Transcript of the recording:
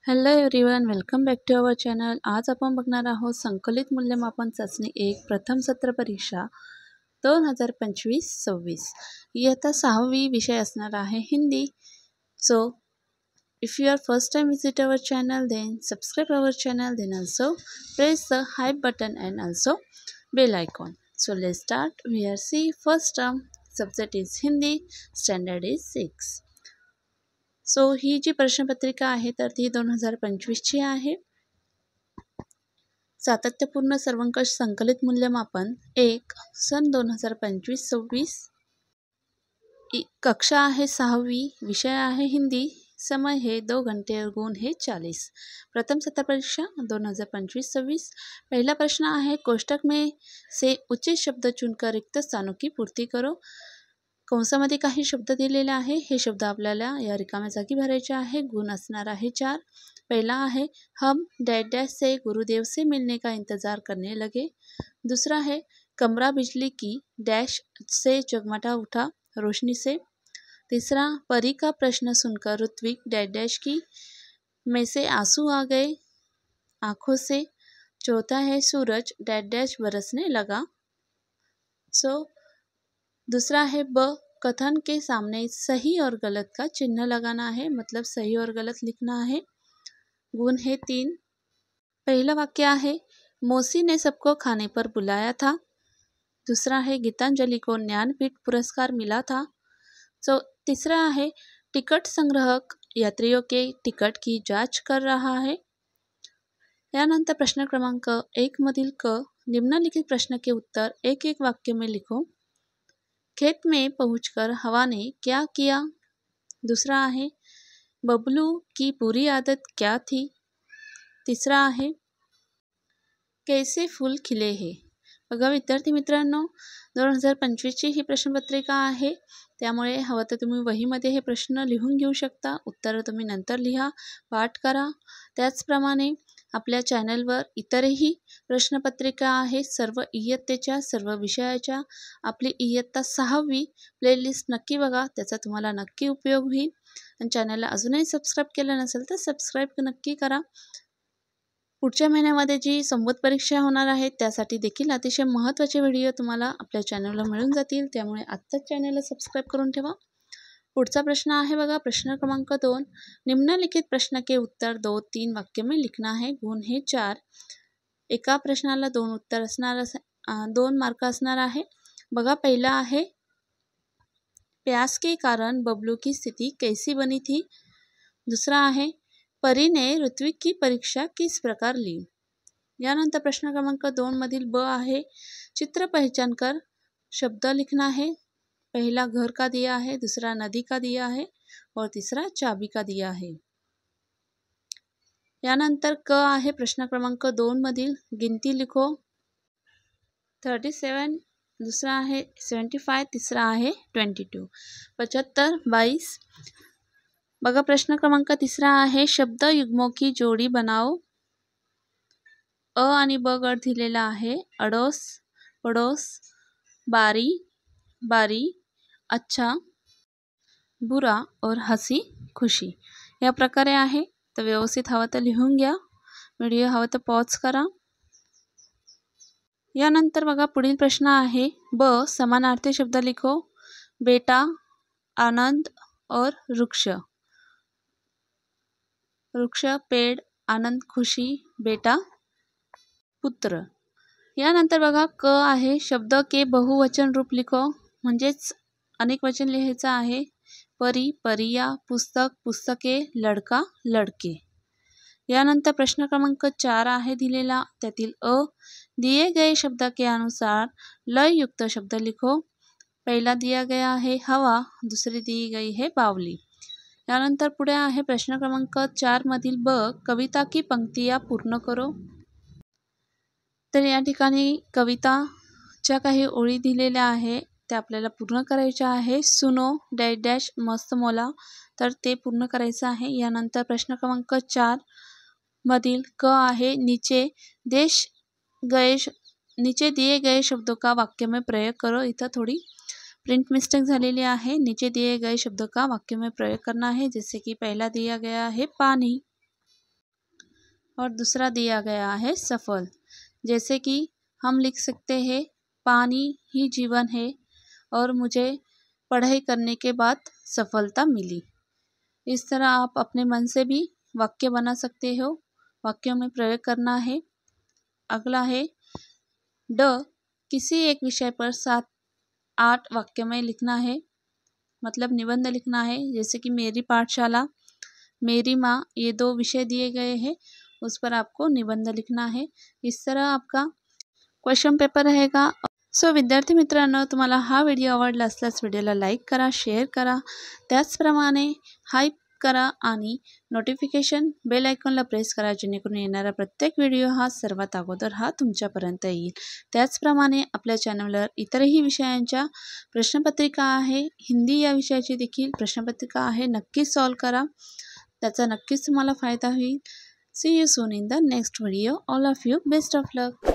Hello everyone, welcome back to our channel. आज आपण बघणार आहोत संकलित मूल्यमापन चाचणी 1 प्रथम सत्र परीक्षा 2025-26. इयत्ता 6वी विषय असणार आहे Hindi. So if you are first time visit our channel, then subscribe our channel, then also press the hype button and also bell icon. So let's start. We are see first term, subject is Hindi, standard is 6. So ही जी प्रश्नपत्रिका आहे तर ती 2025ची आहे. सातत्यपूर्ण सर्वंकष संकलित मूल्यमापन 1 सन 2025-26. कक्षा आहे 6वी, विषय आहे हिंदी, समय है 2 घंटे और गुण है 40. प्रथम सत्र परीक्षा 2025-26. पहला प्रश्न आहे कोष्टक में से उचित शब्द चुनकर रिक्त स्थानों की पूर्ती करो. कंसामध्ये काही शब्द दिलेले आहे. हे शब्द आपल्याला या रिकाम्या जागी भरायचे आहे. गुण असणार आहे 4. पहिला आहे हम डैश डैश से गुरुदेव से मिलने का इंतजार करने लगे. दूसरा है कमरा बिजली की डैश से जगमगा उठा रोशनी से. तीसरा परी का प्रश्न सुनकर ऋत्विक डैश डैश की में से आंसू आ गए आँखों से. चौथा है सूरज डैश डैश बरसने लगा. दूसरा है ब कथन के सामने सही और गलत का चिन्ह लगाना है, मतलब सही और गलत लिखना है. गुण है 3. पहला वाक्य है मौसी ने सबको खाने पर बुलाया था. दूसरा है गीतांजलि को ज्ञानपीठ पुरस्कार मिला था. तीसरा है टिकट संग्राहक यात्रियों के टिकट की जांच कर रहा है. यानंतर प्रश्न क्रमांक 1 मधील क निम्नलिखित प्रश्न के उत्तर एक एक वाक्य में लिखो. खेत में पहुंचकर हवा ने क्या किया. दूसरा आहे बबलू की बुरी आदत क्या थी. तीसरा आहे कैसे फूल खिले है. बघा विद्यार्थी मित्रांनो, 2025ची ही प्रश्नपत्रिका आहे, त्यामुळे हवं तर तुम्ही वहीमध्ये हे प्रश्न लिहून घेऊ शकता. उत्तरं तुम्ही नंतर लिहा, पाठ करा. त्याचप्रमाणे आपल्या चॅनलवर इतरही प्रश्नपत्रिका आहेत, सर्व इयत्तेच्या सर्व विषयाच्या. आपली इयत्ता 6वी प्लेलिस्ट नक्की बघा, त्याचा तुम्हाला नक्की उपयोग होईल. आणि चॅनलला अजूनही सबस्क्राईब केलं नसेल तर सबस्क्राईब नक्की करा. पुढच्या महिन्यामध्ये जी संवाद परीक्षा होणार आहे त्यासाठी देखील अतिशय महत्त्वाचे व्हिडिओ तुम्हाला आपल्या चॅनलला मिळून जातील, त्यामुळे आत्ताच चॅनलला सबस्क्राईब करून ठेवा. पुढचा प्रश्न आहे बघा, प्रश्न क्रमांक 2. निम्नलिखित प्रश्न के उत्तर 2-3 वाक्य में लिखना है. गुण हे 4. एका प्रश्नाला 2 उत्तर असणार, 2 मार्क असणार आहे. बघा पहिला आहे प्यास के कारण बबलू की स्थिति कैसी बनी थी. दूसरा आहे परी ने ऋत्विक की परीक्षा किस प्रकार ली. यानंतर प्रश्न क्रमांक 2 मधील ब आहे चित्र पहचान कर शब्द लिखना है. पहला घर का दिया है, दूसरा नदी का दिया है और तीसरा चाबी का दिया है. यानंतर क आहे प्रश्न क्रमांक 2 मधील गिनती लिखो. 37, दूसरा आहे 75, तिसरा आहे 22. 75, 22. बघा प्रश्न क्रमांक 3 आहे शब्द युग्मों की जोडी बनाओ. अ आणि ब गट दिलेला आहे. अडोस, पडोस, बारी, बारी, अच्छा, बुरा और हसी खुशी. या प्रकारे आहे. तर व्यवस्थित हवं तर लिहून घ्या, व्हिडिओ हवं तर पॉज करा. यानंतर बघा पुढील प्रश्न आहे ब समानार्थी शब्द लिखो. बेटा, आनंद और वृक्ष. वृक्ष, पेड़, आनंद, खुशी, बेटा, पुत्र. यानंतर बघा क आहे शब्द के बहुवचन रूप लिखो, म्हणजेच अनेक वचन लिहायचं आहे. परी, परिया, पुस्तक, पुस्तके, लडका, लडके. यानंतर प्रश्न क्रमांक 4 आहे दिलेला, त्यातील अ दिए गए शब्द के अनुसार लय युक्त शब्द लिखो. पहिला दिया गया है हवा, दुसरी दी गई है बावली. यानंतर पुढे आहे प्रश्न क्रमांक 4 मधील ब कविता की पंक्तियां पूर्ण करो. तर या ठिकाणी कविताच्या काही ओळी दिलेल्या आहे, त्या आपल्याला पूर्ण करायच्या आहे. सुनो डॅश डॅश मस्त मोला, तर ते पूर्ण करायचं आहे. यानंतर प्रश्न क्रमांक 4 मधील क आहे नीचे दिए गए शब्दों का वाक्य में प्रयोग करो. इथं थोडी प्रिंट मिस्टेक झालेली आहे. नीचे दिए गए शब्दों का वाक्य में प्रयोग करना है. जैसे कि पहला दिया गया है पानी, और दूसरा दिया गया है सफल। जैसे कि हम लिख सकते हैं पानी ही जीवन है और मुझे पढ़ाई करने के बाद सफलता मिली। इस तरह आप अपने मन से भी वाक्य बना सकते हो, वाक्यों में प्रयोग करना है। अगला है ड, किसी एक विषय पर 7-8 वाक्य में लिखना है, मतलब निबंध लिखना है। जैसे कि मेरी पाठशाला, मेरी माँ, ये 2 विषय दिए गए हैं, उस पर आपको निबंध लिखना है। इस तरह आपका क्वेश्चन पेपर रहेगा। सो विद्यार्थी मित्रांनो, तुम्हाला हा व्हिडिओ आवडला असल्यास व्हिडिओला लाईक करा, शेअर करा, त्याचप्रमाणे हाईप करा आणि नोटिफिकेशन बेल आयकॉनला प्रेस करा, जेणेकरून येणारा प्रत्येक व्हिडिओ हा सर्वात अगोदर तुमच्यापर्यंत येईल। त्याचप्रमाणे आपल्या चॅनलवर इतरही विषयांच्या प्रश्नपत्रिका आहे, हिंदी या विषयाची देखील प्रश्नपत्रिका आहे, नक्कीच सॉल्व करा, त्याचा नक्कीच तुम्हाला फायदा होईल। See you soon in the next video. All of you best of luck.